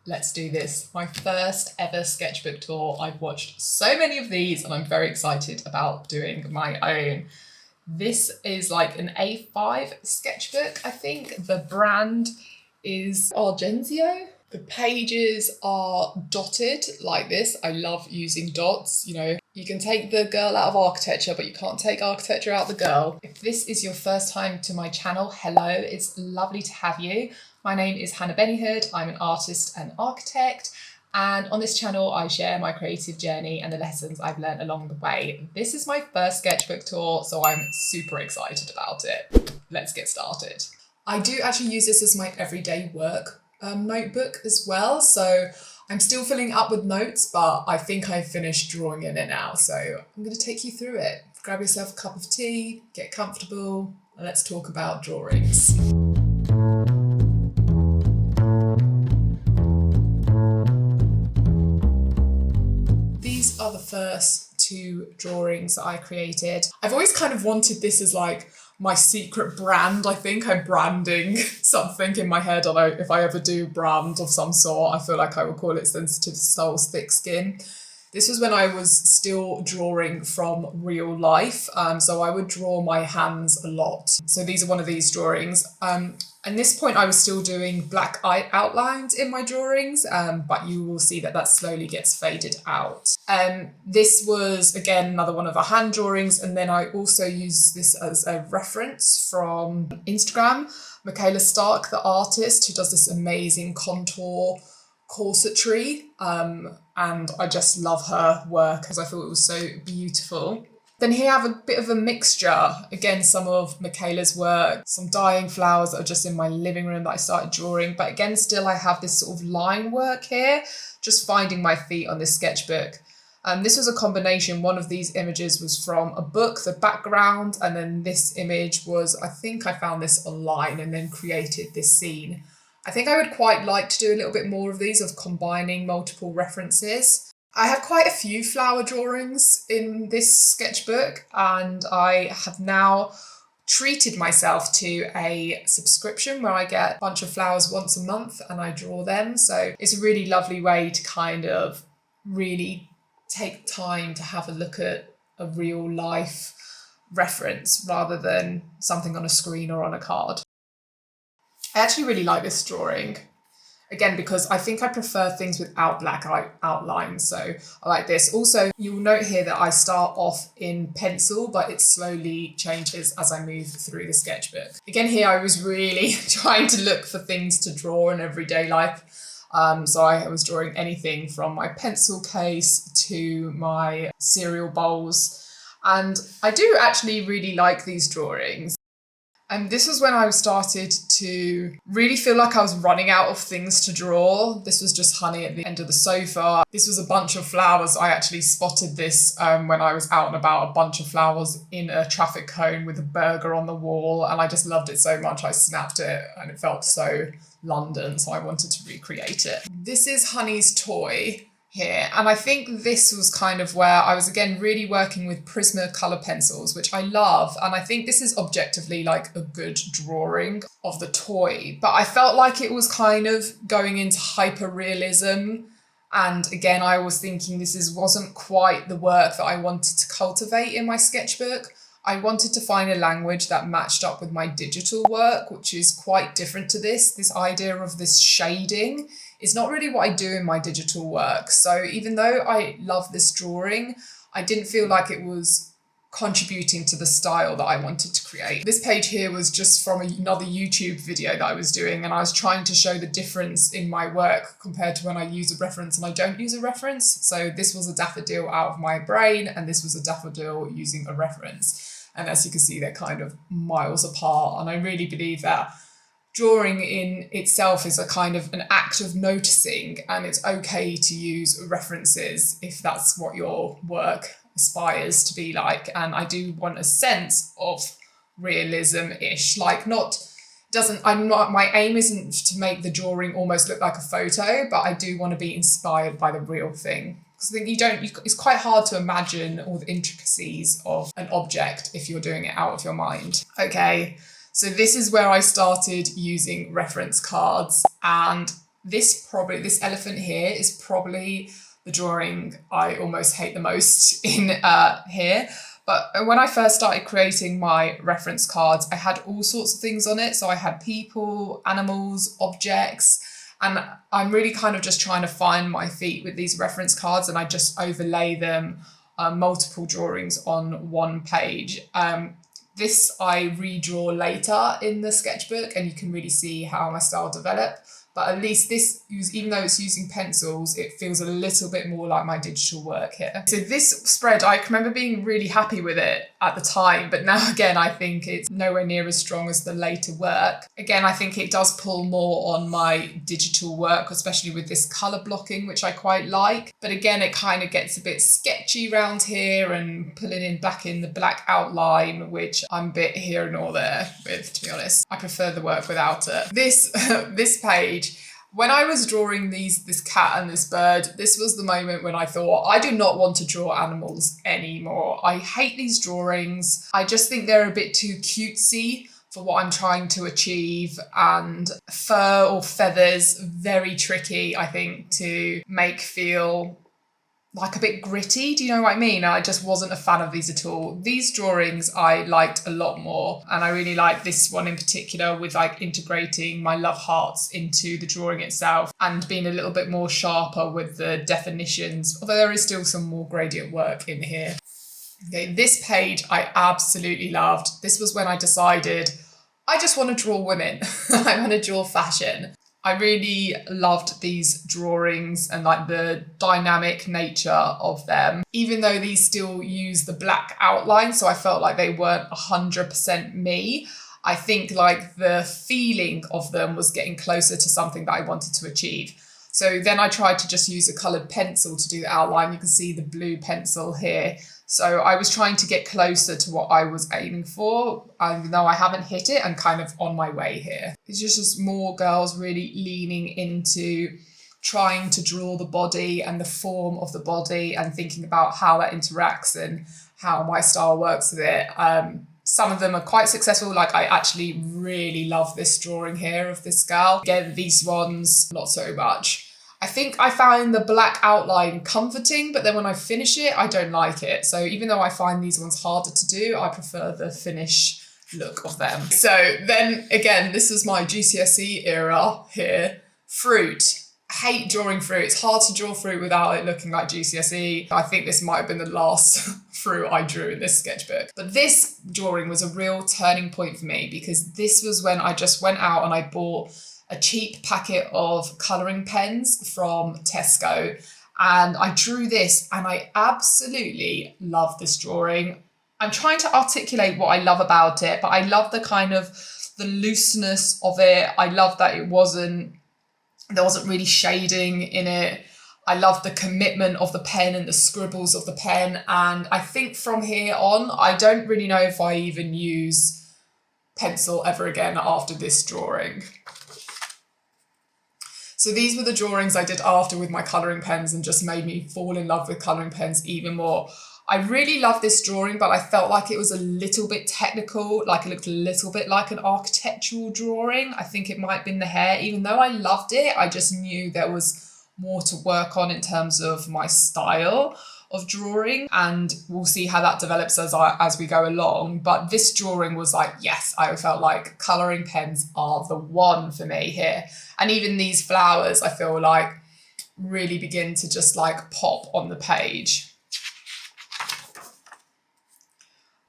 let's do this. My first ever sketchbook tour. I've watched so many of these and I'm very excited about doing my own. This is like an A5 sketchbook, I think. The brand is Argenzio. The pages are dotted like this. I love using dots. You know, you can take the girl out of architecture, but you can't take architecture out of the girl. If this is your first time to my channel, hello, it's lovely to have you. My name is Hannah Bennyhood. I'm an artist and architect. And on this channel, I share my creative journey and the lessons I've learned along the way. This is my first sketchbook tour, so I'm super excited about it. Let's get started. I do actually use this as my everyday work notebook as well. So I'm still filling up with notes, but I think I've finished drawing in it now. So I'm going to take you through it. Grab yourself a cup of tea, get comfortable, and let's talk about drawings. These are the first two drawings that I created. I've always kind of wanted this as like my secret brand. I think I'm branding something in my head. I don't know if I ever do brand of some sort. I feel like I would call it Sensitive Souls Thick Skin. This was when I was still drawing from real life. So I would draw my hands a lot. So these are one of these drawings. At this point, I was still doing black outlines in my drawings, but you will see that that slowly gets faded out. This was, again, another one of the hand drawings. And then I also use this as a reference from Instagram. Michaela Stark, the artist, who does this amazing contour corsetry. And I just love her work because I thought it was so beautiful. Then here I have a bit of a mixture. Again, some of Michaela's work, some dying flowers that are just in my living room that I started drawing. But again, still I have this sort of line work here, just finding my feet on this sketchbook. This was a combination. One of these images was from a book, the background, and then this image was, I think I found this online and then created this scene. I think I would quite like to do a little bit more of these, of combining multiple references. I have quite a few flower drawings in this sketchbook, and I have now treated myself to a subscription where I get a bunch of flowers once a month and I draw them. So it's a really lovely way to kind of really take time to have a look at a real life reference rather than something on a screen or on a card. I actually really like this drawing. Again, because I think I prefer things without black outlines, so I like this. Also, you'll note here that I start off in pencil, but it slowly changes as I move through the sketchbook. Again, here I was really trying to look for things to draw in everyday life. So I was drawing anything from my pencil case to my cereal bowls. And I do actually really like these drawings. And this was when I started to really feel like I was running out of things to draw. This was just honey at the end of the sofa. This was a bunch of flowers. I actually spotted this when I was out and about, a bunch of flowers in a traffic cone with a burger on the wall. And I just loved it so much. I snapped it and it felt so London. So I wanted to recreate it. This is Honey's toy here. And I think this was kind of where I was, again, really working with Prismacolor pencils, which I love. And I think this is objectively like a good drawing of the toy. But I felt like it was kind of going into hyper-realism. And again, I was thinking wasn't quite the work that I wanted to cultivate in my sketchbook. I wanted to find a language that matched up with my digital work, which is quite different to this. This idea of this shading is not really what I do in my digital work. So even though I love this drawing, I didn't feel like it was contributing to the style that I wanted to create. This page here was just from another YouTube video that I was doing, and I was trying to show the difference in my work compared to when I use a reference and I don't use a reference. So this was a daffodil out of my brain, and this was a daffodil using a reference. And as you can see, they're kind of miles apart. And I really believe that drawing in itself is a kind of an act of noticing, and it's okay to use references if that's what your work aspires to be like. And I do want a sense of realism-ish, like my aim isn't to make the drawing almost look like a photo, but I do want to be inspired by the real thing. Because I think it's quite hard to imagine all the intricacies of an object if you're doing it out of your mind. Okay, so this is where I started using reference cards, and this elephant here is probably the drawing I almost hate the most in here. But when I first started creating my reference cards, I had all sorts of things on it. So I had people, animals, objects, and I'm really kind of just trying to find my feet with these reference cards, and I just overlay them, multiple drawings on one page. This I redraw later in the sketchbook, and you can really see how my style developed. But at least this, even though it's using pencils, it feels a little bit more like my digital work here. So this spread, I remember being really happy with it at the time, but now again, I think it's nowhere near as strong as the later work. Again, I think it does pull more on my digital work, especially with this colour blocking, which I quite like. But again, it kind of gets a bit sketchy around here and pulling back in the black outline, which I'm a bit here and all there with, to be honest. I prefer the work without it. This page, when I was drawing this cat and this bird, this was the moment when I thought, I do not want to draw animals anymore. I hate these drawings. I just think they're a bit too cutesy for what I'm trying to achieve, and fur or feathers, very tricky, I think, to make feel like a bit gritty. Do you know what I mean? I just wasn't a fan of these at all. These drawings I liked a lot more, and I really like this one in particular with like integrating my love hearts into the drawing itself and being a little bit more sharper with the definitions, although there is still some more gradient work in here. Okay, this page I absolutely loved. This was when I decided I just want to draw women. I want to draw fashion. I really loved these drawings and like the dynamic nature of them, even though these still use the black outline, so I felt like they weren't 100% me. I think like the feeling of them was getting closer to something that I wanted to achieve. So then I tried to just use a coloured pencil to do the outline. You can see the blue pencil here. So I was trying to get closer to what I was aiming for, even though I haven't hit it, and kind of on my way here. It's just more girls really leaning into trying to draw the body and the form of the body and thinking about how that interacts and how my style works with it. Some of them are quite successful. Like I actually really love this drawing here of this girl. Again, these ones, not so much. I think I found the black outline comforting, but then when I finish it, I don't like it. So even though I find these ones harder to do, I prefer the finish look of them. So then again, this is my GCSE era here. Fruit. I hate drawing fruit. It's hard to draw fruit without it looking like GCSE. I think this might have been the last fruit I drew in this sketchbook. But this drawing was a real turning point for me, because this was when I just went out and I bought a cheap packet of colouring pens from Tesco, and I drew this and I absolutely love this drawing. I'm trying to articulate what I love about it, but I love the kind of the looseness of it. I love that there wasn't really shading in it. I love the commitment of the pen and the scribbles of the pen, and I think from here on I don't really know if I even use pencil ever again after this drawing. So these were the drawings I did after with my colouring pens, and just made me fall in love with colouring pens even more. I really love this drawing, but I felt like it was a little bit technical, like it looked a little bit like an architectural drawing. I think it might have been the hair. Even though I loved it, I just knew there was more to work on in terms of my style of drawing, and we'll see how that develops as we go along. But this drawing was like, yes, I felt like colouring pens are the one for me here. And even these flowers, I feel like really begin to just like pop on the page.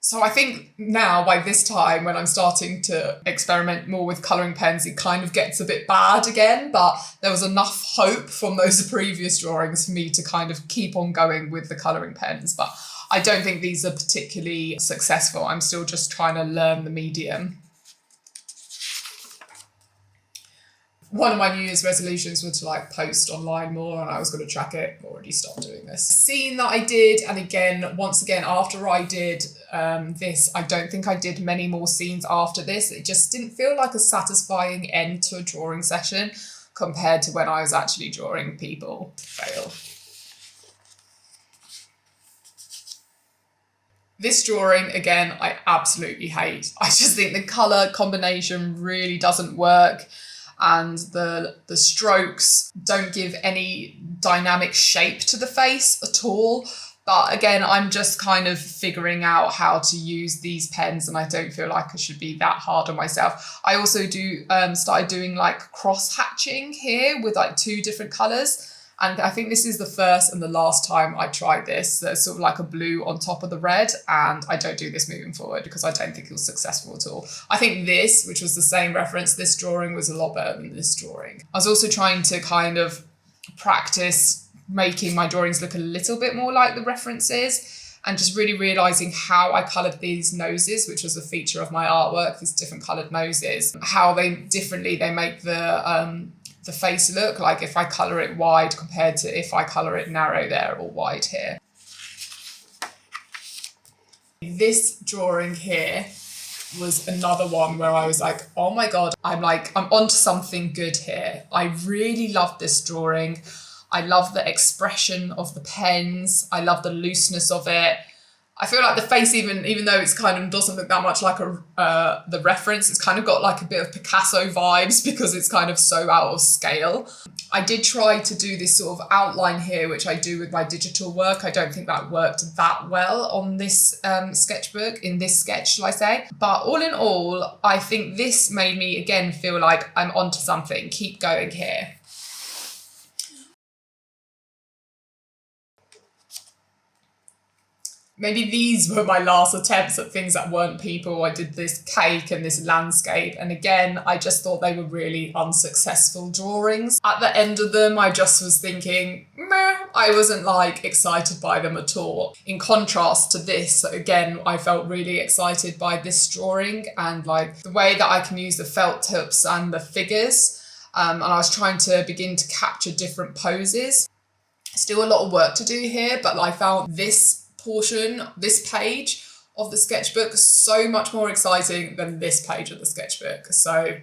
So I think now by this time, when I'm starting to experiment more with colouring pens, it kind of gets a bit bad again, but there was enough hope from those previous drawings for me to kind of keep on going with the colouring pens. But I don't think these are particularly successful. I'm still just trying to learn the medium. One of my New Year's resolutions was to like post online more, and I was going to track it. I've already stopped doing this. Scene that I did, and again, once again, after I did this, I don't think I did many more scenes after this. It just didn't feel like a satisfying end to a drawing session compared to when I was actually drawing people. Fail. This drawing, again, I absolutely hate. I just think the colour combination really doesn't work. and the strokes don't give any dynamic shape to the face at all. But again, I'm just kind of figuring out how to use these pens, and I don't feel like I should be that hard on myself. I also started doing like cross hatching here with like 2 different colours. And I think this is the first and the last time I tried this. There's sort of like a blue on top of the red, and I don't do this moving forward because I don't think it was successful at all. I think this, which was the same reference, this drawing was a lot better than this drawing. I was also trying to kind of practice making my drawings look a little bit more like the references, and just really realising how I coloured these noses, which was a feature of my artwork, these different coloured noses, how they make the face look, like if I colour it wide compared to if I colour it narrow there or wide here. This drawing here was another one where I was like, oh my God, I'm onto something good here. I really love this drawing. I love the expression of the pens. I love the looseness of it. I feel like the face, even though it's kind of doesn't look that much like the reference, it's kind of got like a bit of Picasso vibes because it's kind of so out of scale. I did try to do this sort of outline here, which I do with my digital work. I don't think that worked that well on this sketchbook, in this sketch, shall I say. But all in all, I think this made me, again, feel like I'm onto something. Keep going here. Maybe these were my last attempts at things that weren't people. I did this cake and this landscape. And again, I just thought they were really unsuccessful drawings. At the end of them, I just was thinking, meh, I wasn't like excited by them at all. In contrast to this, again, I felt really excited by this drawing and like the way that I can use the felt tips and the figures. And I was trying to begin to capture different poses. Still a lot of work to do here, but I found this portion, this page of the sketchbook, so much more exciting than this page of the sketchbook. So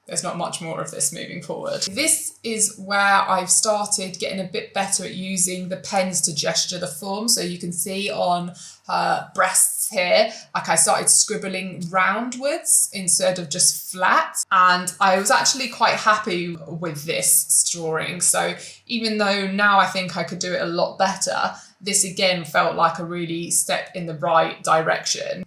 there's not much more of this moving forward. This is where I've started getting a bit better at using the pens to gesture the form. So you can see on her breasts here, like I started scribbling roundwards instead of just flat. And I was actually quite happy with this drawing. So even though now I think I could do it a lot better, this again felt like a really step in the right direction.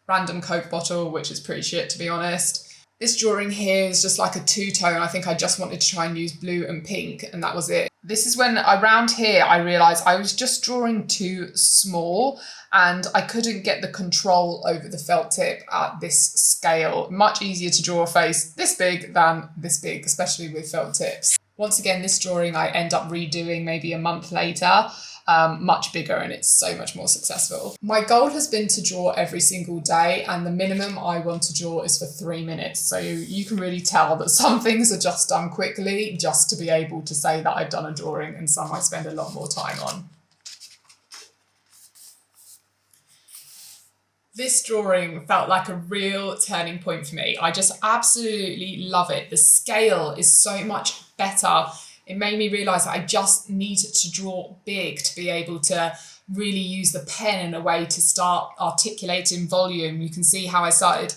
Random Coke bottle, which is pretty shit to be honest. This drawing here is just like a 2-tone. I think I just wanted to try and use blue and pink, and that was it. This is when around here I realised I was just drawing too small and I couldn't get the control over the felt tip at this scale. Much easier to draw a face this big than this big, especially with felt tips. Once again, this drawing I end up redoing maybe a month later. Much bigger, and it's so much more successful. My goal has been to draw every single day, and the minimum I want to draw is for 3 minutes. So you can really tell that some things are just done quickly just to be able to say that I've done a drawing, and some I spend a lot more time on. This drawing felt like a real turning point for me. I just absolutely love it. The scale is so much better. It made me realise that I just needed to draw big to be able to really use the pen in a way to start articulating volume. You can see how I started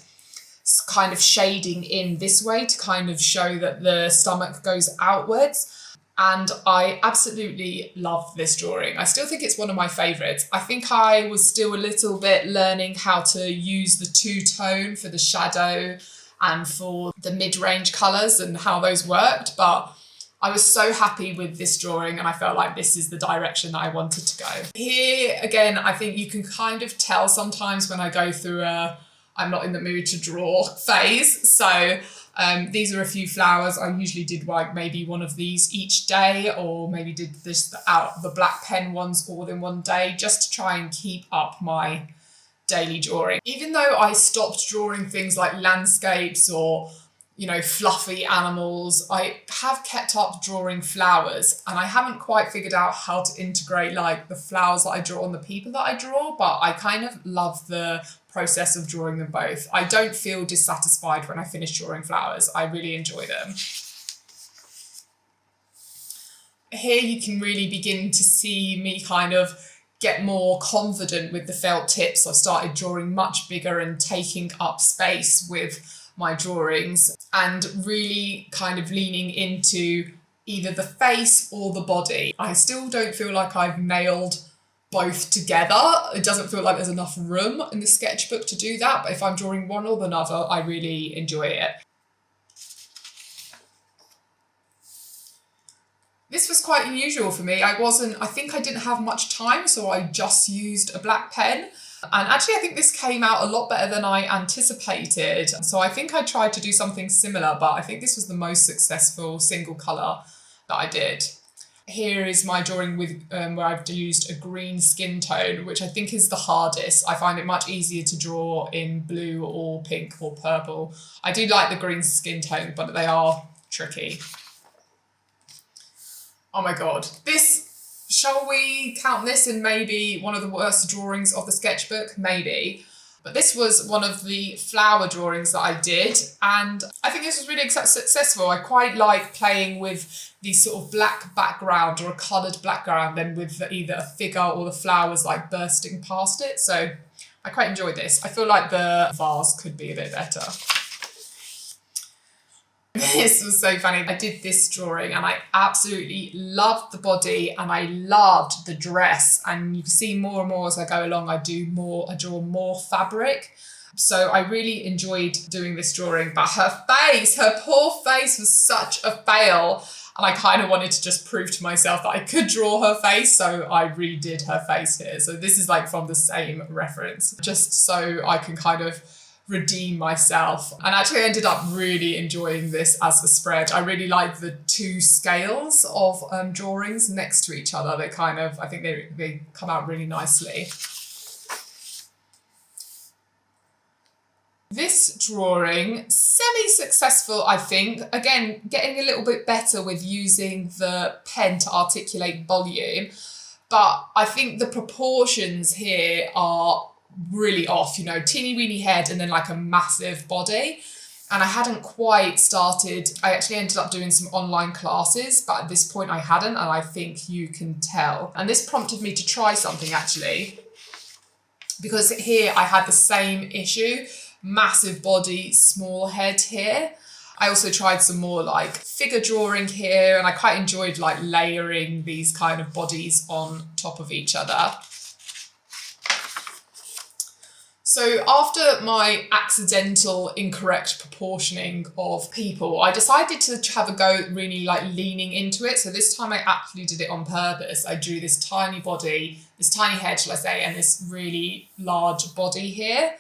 kind of shading in this way to kind of show that the stomach goes outwards. And I absolutely love this drawing. I still think it's one of my favourites. I think I was still a little bit learning how to use the 2-tone for the shadow and for the mid-range colours and how those worked, but I was so happy with this drawing and I felt like this is the direction that I wanted to go. Here, again, I think you can kind of tell sometimes when I go through a I'm not in the mood to draw phase. So these are a few flowers. I usually did like maybe one of these each day, or maybe did the black pen ones all in one day, just to try and keep up my daily drawing. Even though I stopped drawing things like landscapes or fluffy animals, I have kept up drawing flowers, and I haven't quite figured out how to integrate like the flowers that I draw and the people that I draw, but I kind of love the process of drawing them both. I don't feel dissatisfied when I finish drawing flowers. I really enjoy them. Here you can really begin to see me kind of get more confident with the felt tips. I started drawing much bigger and taking up space with my drawings and really kind of leaning into either the face or the body. I still don't feel like I've nailed both together. It doesn't feel like there's enough room in the sketchbook to do that, but if I'm drawing one or the other, I really enjoy it. This was quite unusual for me. I think I didn't have much time, so I just used a black pen. And actually, I think this came out a lot better than I anticipated. So I think I tried to do something similar, but I think this was the most successful single colour that I did. Here is my drawing with where I've used a green skin tone, which I think is the hardest. I find it much easier to draw in blue or pink or purple. I do like the green skin tone, but they are tricky. Oh my God, shall we count this in maybe one of the worst drawings of the sketchbook? Maybe. But this was one of the flower drawings that I did, and I think this was really successful. I quite like playing with the sort of black background or a coloured background, then with either a figure or the flowers like bursting past it. So I quite enjoyed this. I feel like the vase could be a bit better. This was so funny. I did this drawing and I absolutely loved the body and I loved the dress, and you can see more and more as I go along I draw more fabric. So I really enjoyed doing this drawing, but her poor face was such a fail, and I kind of wanted to just prove to myself that I could draw her face, so I redid her face here. So this is like from the same reference, just so I can kind of redeem myself. And actually I ended up really enjoying this as a spread. I really like the two scales of drawings next to each other. They kind of, I think they come out really nicely. This drawing, semi-successful, I think. Again, getting a little bit better with using the pen to articulate volume. But I think the proportions here are really off, you know, teeny weeny head and then like a massive body. And I hadn't quite started. I actually ended up doing some online classes, but at this point I hadn't, and I think you can tell. And this prompted me to try something actually, because here I had the same issue, massive body, small head here. I also tried some more like figure drawing here, and I quite enjoyed like layering these kind of bodies on top of each other. So after my accidental incorrect proportioning of people, I decided to have a go really like leaning into it. So this time I actually did it on purpose. I drew this tiny body, this tiny head, shall I say, and this really large body here.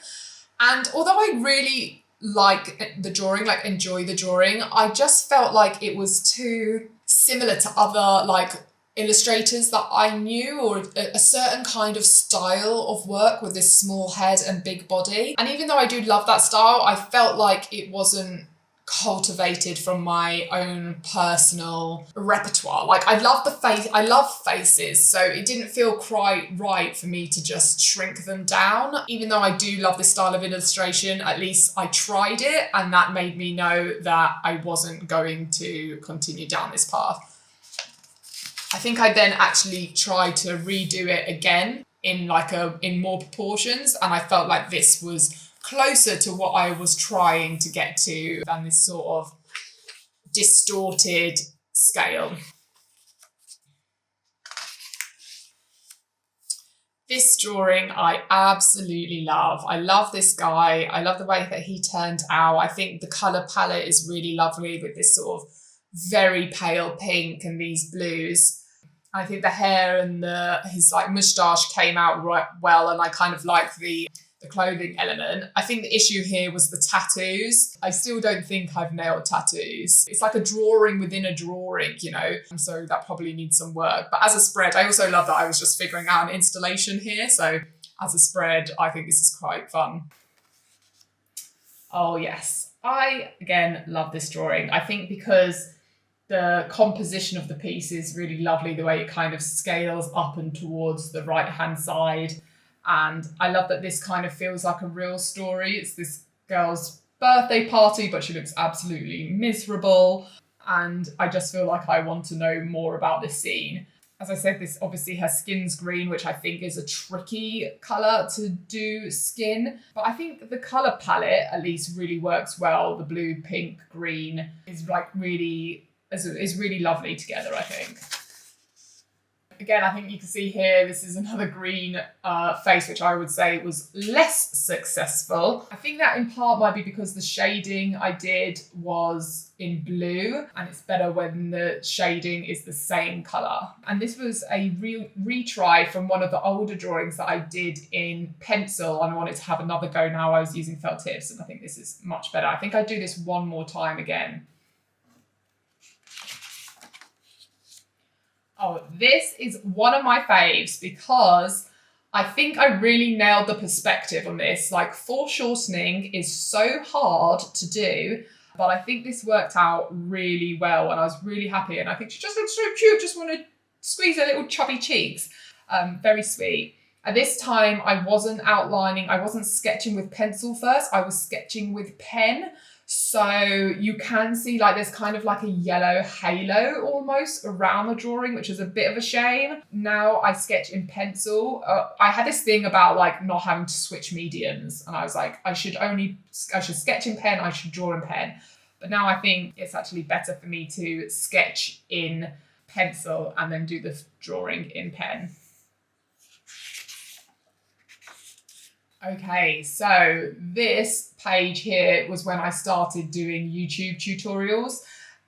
And although I really like the drawing, like enjoy the drawing, I just felt like it was too similar to other like illustrators that I knew, or a certain kind of style of work with this small head and big body. And even though I do love that style, I felt like it wasn't cultivated from my own personal repertoire. Like I love faces, so it didn't feel quite right for me to just shrink them down. Even though I do love this style of illustration, at least I tried it, and that made me know that I wasn't going to continue down this path. I think I then actually tried to redo it again in more proportions, and I felt like this was closer to what I was trying to get to than this sort of distorted scale. This drawing I absolutely love. I love this guy. I love the way that he turned out. I think the colour palette is really lovely with this sort of very pale pink and these blues. I think the hair and his like moustache came out right well, and I kind of like the clothing element. I think the issue here was the tattoos. I still don't think I've nailed tattoos. It's like a drawing within a drawing, you know, so that probably needs some work. But as a spread, I also love that I was just figuring out an installation here. So as a spread, I think this is quite fun. Oh yes, I again love this drawing. I think because the composition of the piece is really lovely, the way it kind of scales up and towards the right-hand side. And I love that this kind of feels like a real story. It's this girl's birthday party, but she looks absolutely miserable. And I just feel like I want to know more about this scene. As I said, this obviously her skin's green, which I think is a tricky colour to do skin. But I think the colour palette at least really works well. The blue, pink, green is like really, is really lovely together, I think. Again, I think you can see here, this is another green face, which I would say was less successful. I think that in part might be because the shading I did was in blue, and it's better when the shading is the same colour. And this was a real retry from one of the older drawings that I did in pencil, and I wanted to have another go now. I was using felt tips, and I think this is much better. I think I'd do this one more time again. Oh, this is one of my faves because I think I really nailed the perspective on this. Like, foreshortening is so hard to do, but I think this worked out really well and I was really happy. And I think she just looks so cute. Just want to squeeze her little chubby cheeks. Very sweet. At this time, I wasn't outlining, I wasn't sketching with pencil first. I was sketching with pen. So you can see like there's kind of like a yellow halo almost around the drawing, which is a bit of a shame. Now I sketch in pencil. I had this thing about like not having to switch mediums, and I was like, I should sketch in pen, I should draw in pen. But now I think it's actually better for me to sketch in pencil and then do the drawing in pen. Okay, so this page here was when I started doing YouTube tutorials,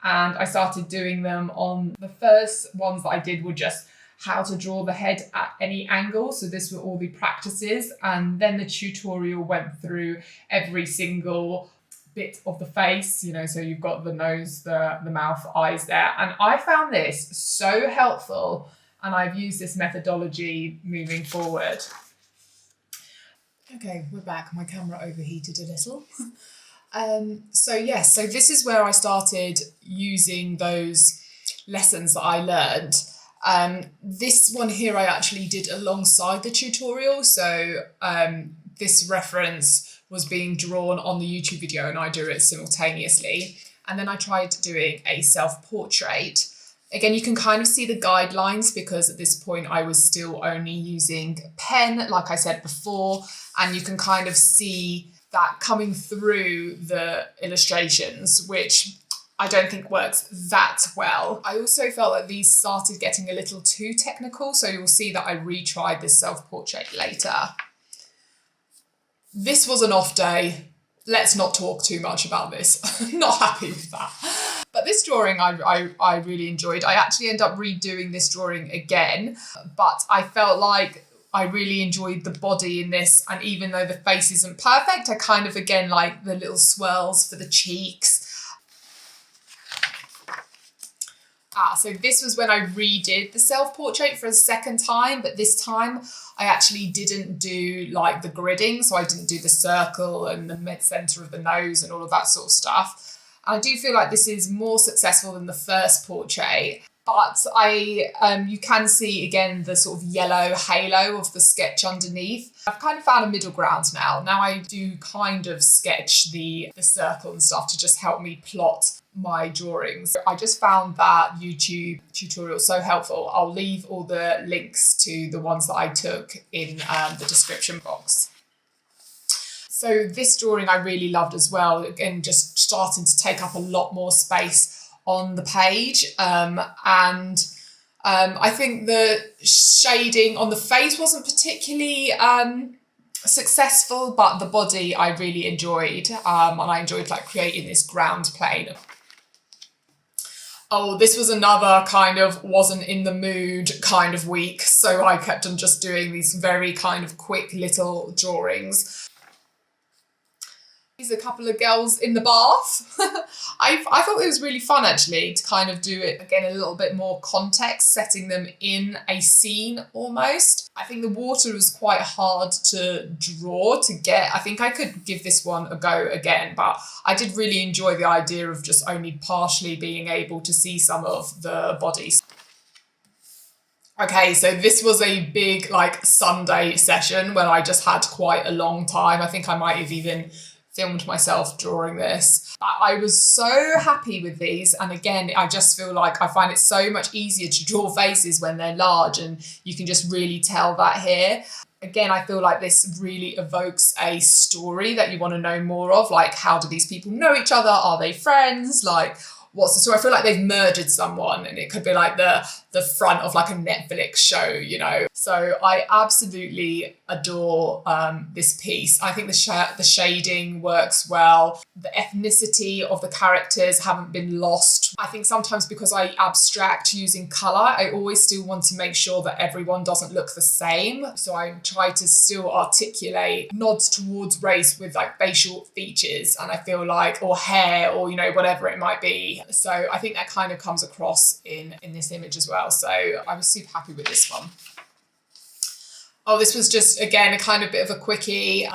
and I started doing them on, the first ones that I did were just how to draw the head at any angle. So this were all the practices, and then the tutorial went through every single bit of the face, you know, so you've got the nose, the mouth, eyes there. And I found this so helpful, and I've used this methodology moving forward. Okay, we're back. My camera overheated a little. So this is where I started using those lessons that I learned. This one here I actually did alongside the tutorial. So this reference was being drawn on the YouTube video and I drew it simultaneously. And then I tried doing a self-portrait. Again, you can kind of see the guidelines because at this point I was still only using pen, like I said before, and you can kind of see that coming through the illustrations, which I don't think works that well. I also felt that these started getting a little too technical, so you'll see that I retried this self-portrait later. This was an off day. Let's not talk too much about this. Not happy with that. But this drawing I really enjoyed. I actually ended up redoing this drawing again, but I felt like I really enjoyed the body in this, and even though the face isn't perfect, I kind of again like the little swirls for the cheeks. So this was when I redid the self-portrait for a second time, but this time I actually didn't do like the gridding, so I didn't do the circle and the mid-centre of the nose and all of that sort of stuff. And I do feel like this is more successful than the first portrait, but you can see again the sort of yellow halo of the sketch underneath. I've kind of found a middle ground now. Now I do kind of sketch the circle and stuff to just help me plot my drawings. I just found that YouTube tutorial so helpful. I'll leave all the links to the ones that I took in the description box. So this drawing I really loved as well. Again, just starting to take up a lot more space on the page. I think the shading on the face wasn't particularly successful, but the body I really enjoyed. And I enjoyed like creating this ground plane. Oh, this was another kind of wasn't in the mood kind of week. So I kept on just doing these very kind of quick little drawings. A couple of girls in the bath. I thought it was really fun actually to kind of do it again a little bit more context, setting them in a scene almost. I think the water was quite hard to draw to get. I think I could give this one a go again, but I did really enjoy the idea of just only partially being able to see some of the bodies. Okay, so this was a big like Sunday session when I just had quite a long time. I think I might have even filmed myself drawing this. I was so happy with these, and again, I just feel like I find it so much easier to draw faces when they're large, and you can just really tell that here. Again, I feel like this really evokes a story that you want to know more of, like how do these people know each other? Are they friends? Like, what's the story? I feel like they've murdered someone, and it could be like the front of like a Netflix show, you know. So I absolutely adore this piece. I think the shading works well. The ethnicity of the characters haven't been lost. I think sometimes because I abstract using colour, I always still want to make sure that everyone doesn't look the same. So I try to still articulate nods towards race with like facial features, and I feel like, or hair, or, you know, whatever it might be. So I think that kind of comes across in this image as well. So I was super happy with this one. Oh, this was just, again, a kind of bit of a quickie.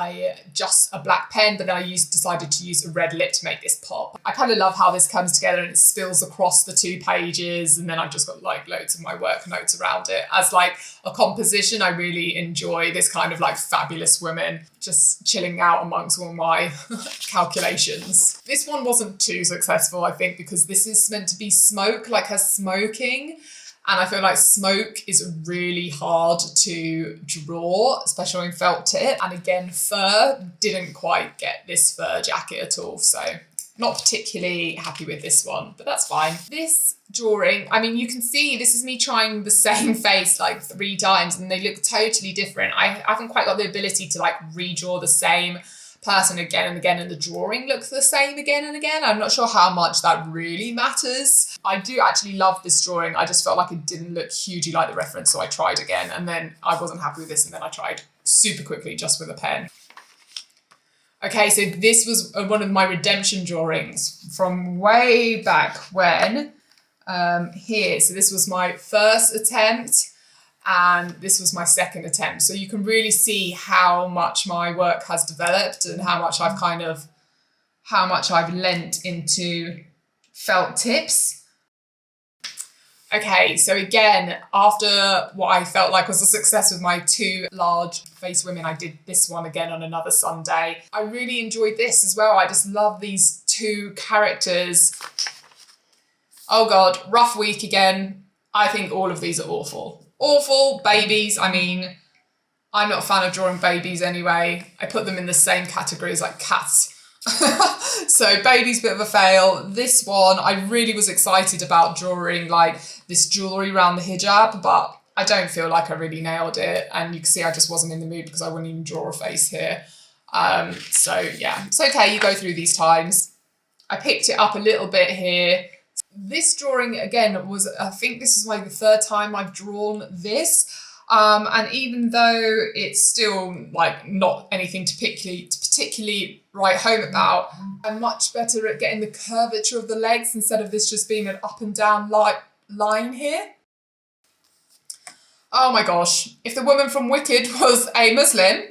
Just a black pen, but then I decided to use a red lip to make this pop. I kind of love how this comes together and it spills across the 2 pages, and then I've just got like loads of my work notes around it. As like a composition, I really enjoy this kind of like fabulous women just chilling out amongst all my calculations. This one wasn't too successful, I think, because this is meant to be smoke, like her smoking. And I feel like smoke is really hard to draw, especially in felt tip. And again, fur didn't quite get this fur jacket at all. So not particularly happy with this one, but that's fine. This drawing, I mean, you can see this is me trying the same face like 3 times and they look totally different. I haven't quite got the ability to like redraw the same person again and again, and the drawing looks the same again and again. I'm not sure how much that really matters. I do actually love this drawing. I just felt like it didn't look hugely like the reference, so I tried again, and then I wasn't happy with this, and then I tried super quickly just with a pen. Okay, so this was one of my redemption drawings from way back when, here. So this was my first attempt, and this was my second attempt. So you can really see how much my work has developed and how much I've lent into felt tips. Okay, so again, after what I felt like was a success with my 2 large face women, I did this one again on another Sunday. I really enjoyed this as well. I just love these 2 characters. Oh God, rough week again. I think all of these are awful. Awful babies. I mean, I'm not a fan of drawing babies anyway. I put them in the same category as like cats. So baby's a bit of a fail. This one, I really was excited about drawing like this jewellery around the hijab, but I don't feel like I really nailed it. And you can see I just wasn't in the mood because I wouldn't even draw a face here. So yeah, it's okay, you go through these times. I picked it up a little bit here. This drawing, again, was, I think this is like the 3rd time I've drawn this. And even though it's still like not anything to particularly write home about, I'm much better at getting the curvature of the legs instead of this just being an up and down line here. Oh my gosh, if the woman from Wicked was a Muslim,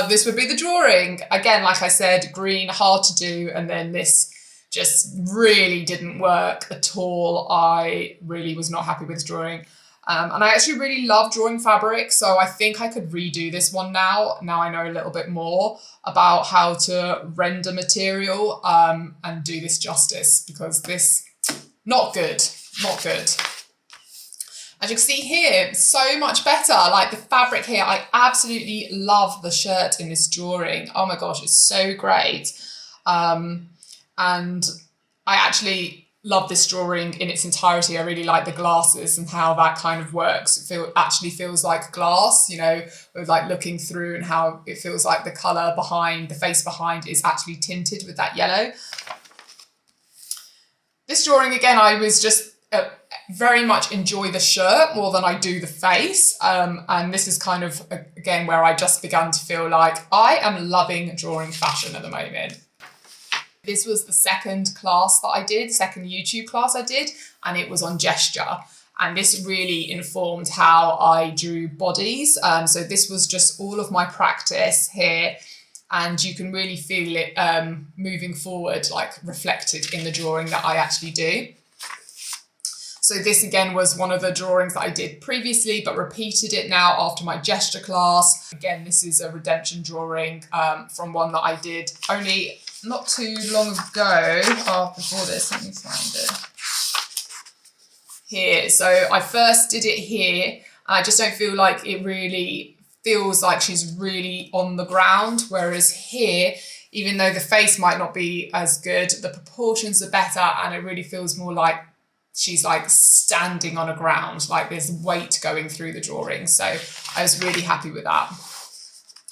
this would be the drawing. Again, like I said, green, hard to do, and then this just really didn't work at all. I really was not happy with this drawing. And I actually really love drawing fabric, so I think I could redo this one now. Now I know a little bit more about how to render material and do this justice, because this, not good, not good. As you can see here, so much better. Like the fabric here, I absolutely love the shirt in this drawing. Oh my gosh, it's so great. And I actually love this drawing in its entirety. I really like the glasses and how that kind of works. It actually feels like glass, you know, with like looking through, and how it feels like the colour behind, the face behind is actually tinted with that yellow. This drawing, again, I was just very much enjoy the shirt more than I do the face. And this is kind of, again, where I just began to feel like I am loving drawing fashion at the moment. This was the second class that I did, second YouTube class I did, and it was on gesture. And this really informed how I drew bodies. So this was just all of my practice here, and you can really feel it moving forward, like reflected in the drawing that I actually do. So this again was one of the drawings that I did previously, but repeated it now after my gesture class. Again, this is a redemption drawing from one that I did only not too long ago, before this, let me find it. Here, so I first did it here. I just don't feel like it really feels like she's really on the ground, whereas here, even though the face might not be as good, the proportions are better and it really feels more like she's like standing on a ground, like there's weight going through the drawing. So I was really happy with that.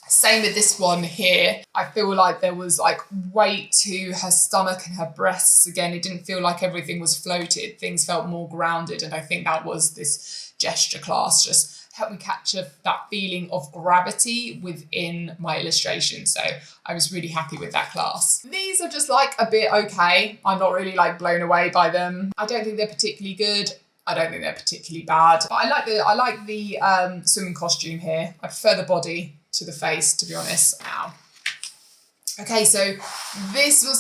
Same with this one here. I feel like there was like weight to her stomach and her breasts. Again, it didn't feel like everything was floated. Things felt more grounded. And I think that was this gesture class, just helped me capture that feeling of gravity within my illustration. So I was really happy with that class. These are just like a bit okay. I'm not really like blown away by them. I don't think they're particularly good. I don't think they're particularly bad. But I like the swimming costume here. I prefer the body to the face, to be honest. Ow. Okay, so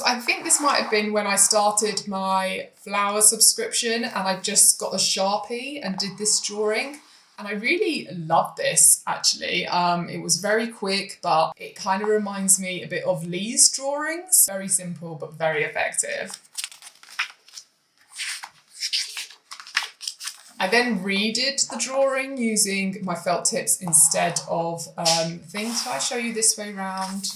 I think this might have been when I started my flower subscription and I just got a Sharpie and did this drawing. And I really loved this, actually. It was very quick, but it kind of reminds me a bit of Lee's drawings. Very simple, but very effective. I then redid the drawing using my felt tips instead of things. If I show you this way round.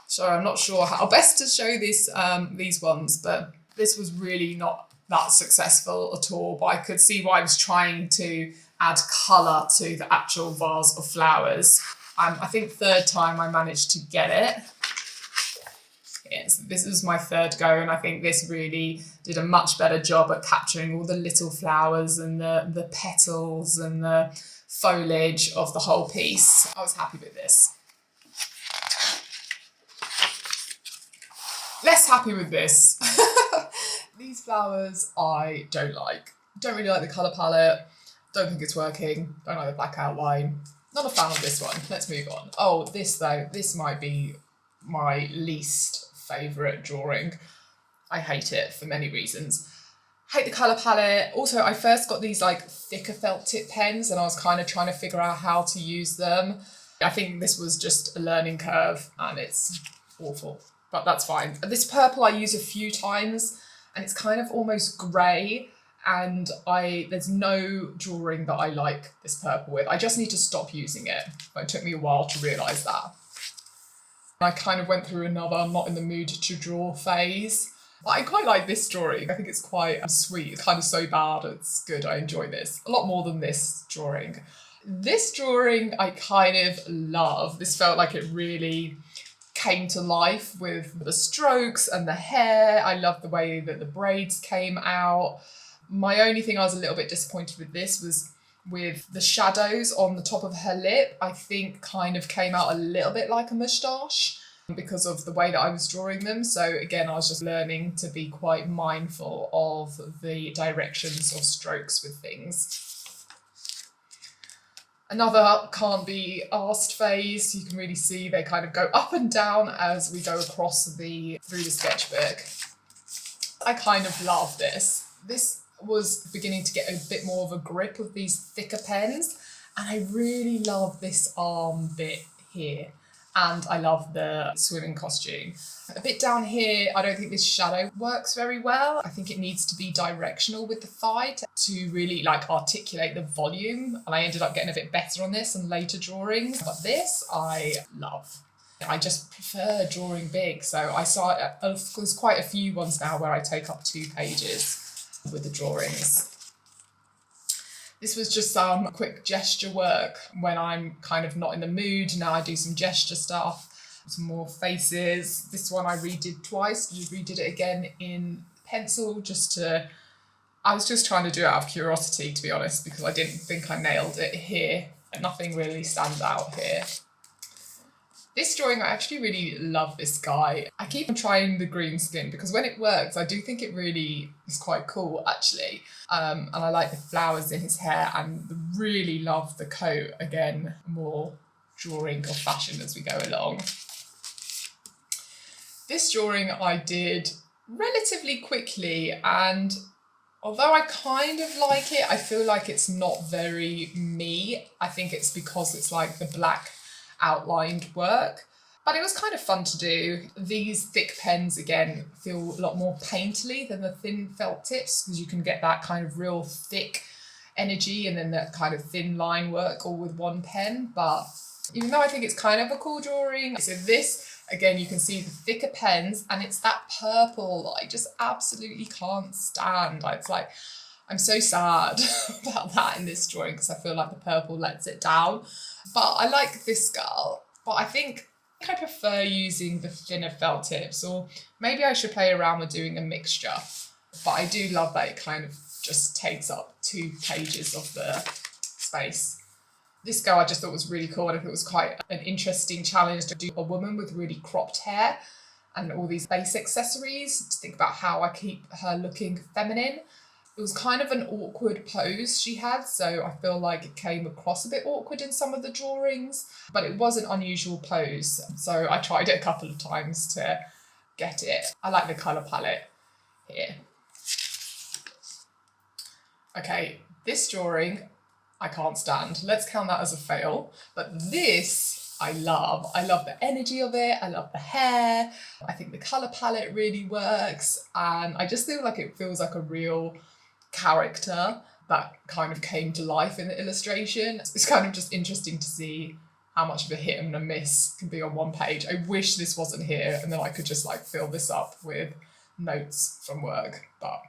Sorry, I'm not sure how best to show this, these ones, but this was really not that successful at all. But I could see why I was trying to add colour to the actual vase of flowers. I think third time I managed to get it. Yes, this is my third go, and I think this really did a much better job at capturing all the little flowers and the petals and the foliage of the whole piece. I was happy with this. Less happy with this. These flowers I don't like. Don't really like the colour palette. Don't think it's working. Don't like the black outline. Not a fan of this one. Let's move on. Oh, this though. This might be my least favourite drawing. I hate it for many reasons. Hate the colour palette. Also, I first got these like thicker felt tip pens and I was kind of trying to figure out how to use them. I think this was just a learning curve and it's awful, but that's fine. This purple I use a few times and it's kind of almost grey. And there's no drawing that I like this purple with. I just need to stop using it. But it took me a while to realise that. I kind of went through another I'm not in the mood to draw phase. I quite like this drawing. I think it's quite sweet. It's kind of so bad, it's good. I enjoy this. A lot more than this drawing. This drawing I kind of love. This felt like it really came to life with the strokes and the hair. I love the way that the braids came out. My only thing I was a little bit disappointed with this was with the shadows on the top of her lip. I think kind of came out a little bit like a moustache because of the way that I was drawing them. So again, I was just learning to be quite mindful of the directions of strokes with things. Another can't be asked phase. You can really see they kind of go up and down as we go across through the sketchbook. I kind of love this. This was beginning to get a bit more of a grip of these thicker pens, and I really love this arm bit here, and I love the swimming costume. A bit down here, I don't think this shadow works very well. I think it needs to be directional with the thigh to really like articulate the volume, and I ended up getting a bit better on this in later drawings, but this I love. I just prefer drawing big, so there's quite a few ones now where I take up 2 pages with the drawings. This was just some quick gesture work when I'm kind of not in the mood. Now I do some gesture stuff, some more faces. This one I redid twice, just redid it again in pencil I was just trying to do it out of curiosity, to be honest, because I didn't think I nailed it here. Nothing really stands out here. This drawing, I actually really love this guy. I keep on trying the green skin because when it works, I do think it really is quite cool, actually. And I like the flowers in his hair and really love the coat. Again, more drawing of fashion as we go along. This drawing I did relatively quickly, and although I kind of like it, I feel like it's not very me. I think it's because it's like the black outlined work. But it was kind of fun to do. These thick pens, again, feel a lot more painterly than the thin felt tips, because you can get that kind of real thick energy and then that kind of thin line work all with one pen. But even though I think it's kind of a cool drawing, so this, again, you can see the thicker pens, and it's that purple that I just absolutely can't stand. It's like, I'm so sad about that in this drawing because I feel like the purple lets it down. But I like this girl, but I think I prefer using the thinner felt tips, or maybe I should play around with doing a mixture. But I do love that it kind of just takes up 2 pages of the space. This girl I just thought was really cool, and I think it was quite an interesting challenge to do a woman with really cropped hair and all these base accessories, to think about how I keep her looking feminine. It was kind of an awkward pose she had, so I feel like it came across a bit awkward in some of the drawings, but it was an unusual pose, so I tried it a couple of times to get it. I like the colour palette here. Okay, this drawing I can't stand. Let's count that as a fail. But this I love. I love the energy of it. I love the hair. I think the colour palette really works. And I just feel like it feels like a real character that kind of came to life in the illustration. It's kind of just interesting to see how much of a hit and a miss can be on one page. I wish this wasn't here and then I could just like fill this up with notes from work, but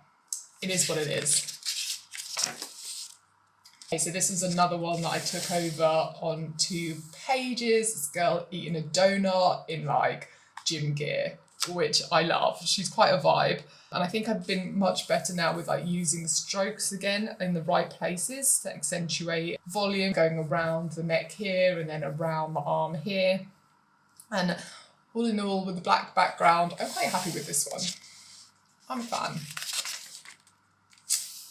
it is what it is. Okay, so this is another one that I took over on 2 pages. This girl eating a donut in like gym gear, which I love. She's quite a vibe. And I think I've been much better now with like using strokes again in the right places to accentuate volume, going around the neck here and then around the arm here. And all in all, with the black background, I'm quite happy with this one. I'm a fan.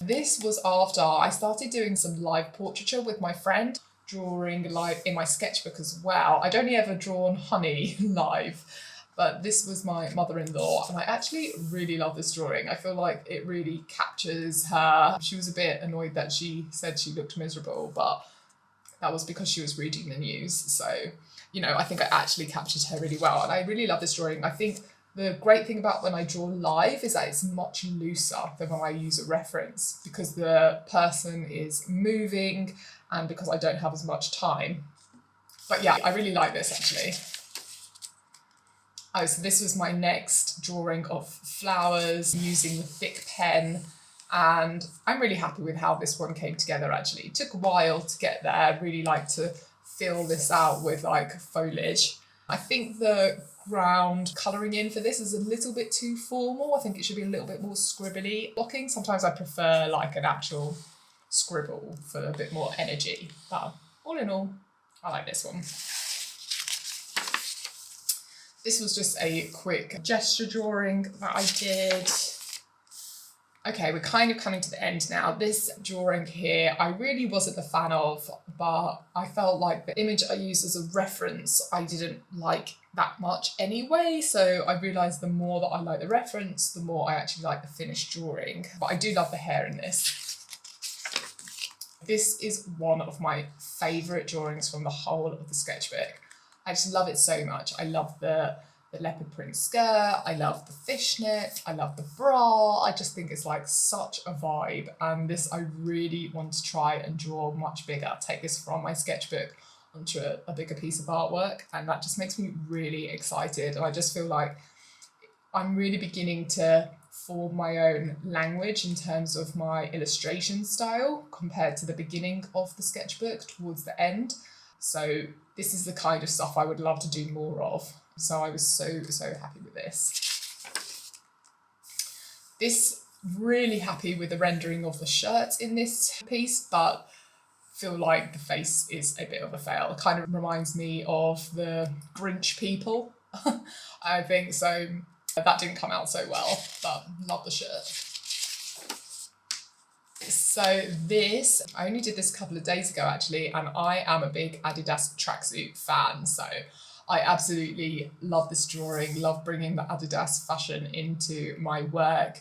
This was after I started doing some live portraiture with my friend, drawing live in my sketchbook as well. I'd only ever drawn Honey live, but this was my mother-in-law, and I actually really love this drawing. I feel like it really captures her. She was a bit annoyed that she said she looked miserable, but that was because she was reading the news. So, you know, I think I actually captured her really well, and I really love this drawing. I think the great thing about when I draw live is that it's much looser than when I use a reference, because the person is moving and because I don't have as much time. But yeah, I really like this actually. Oh, so this was my next drawing of flowers using the thick pen, and I'm really happy with how this one came together actually. It took a while to get there. I really like to fill this out with like foliage. I think the ground colouring in for this is a little bit too formal. I think it should be a little bit more scribbly looking. Sometimes I prefer like an actual scribble for a bit more energy. But all in all, I like this one. This was just a quick gesture drawing that I did. Okay, we're kind of coming to the end now. This drawing here, I really wasn't a fan of, but I felt like the image I used as a reference, I didn't like that much anyway. So I realised the more that I like the reference, the more I actually like the finished drawing. But I do love the hair in this. This is one of my favourite drawings from the whole of the sketchbook. I just love it so much. I love the leopard print skirt, I love the fishnet, I love the bra. I just think it's like such a vibe, and this I really want to try and draw much bigger, take this from my sketchbook onto a bigger piece of artwork, and that just makes me really excited. And I just feel like I'm really beginning to form my own language in terms of my illustration style compared to the beginning of the sketchbook towards the end. So this is the kind of stuff I would love to do more of. So I was so happy with this. This, really happy with the rendering of the shirt in this piece, but feel like the face is a bit of a fail. It kind of reminds me of the Grinch people, I think. So that didn't come out so well, but love the shirt. So this, I only did this a couple of days ago actually, and I am a big Adidas tracksuit fan. So I absolutely love this drawing, love bringing the Adidas fashion into my work.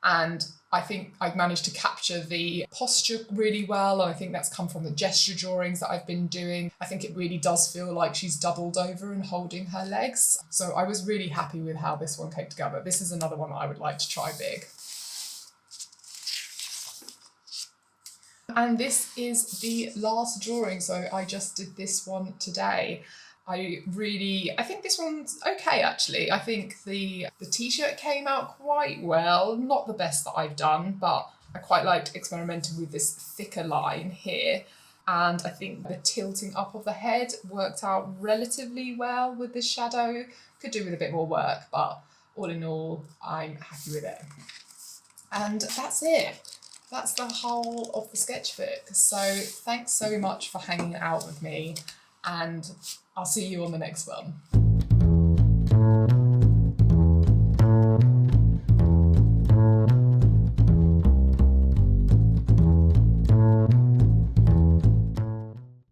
And I think I've managed to capture the posture really well, and I think that's come from the gesture drawings that I've been doing. I think it really does feel like she's doubled over and holding her legs. So I was really happy with how this one came together. This is another one that I would like to try big. And this is the last drawing, so I just did this one today. I think this one's okay actually. I think the t-shirt came out quite well. Not the best that I've done, but I quite liked experimenting with this thicker line here. And I think the tilting up of the head worked out relatively well with this shadow. Could do with a bit more work, but all in all, I'm happy with it. And that's it. That's the whole of the sketchbook. So thanks so much for hanging out with me, and I'll see you on the next one.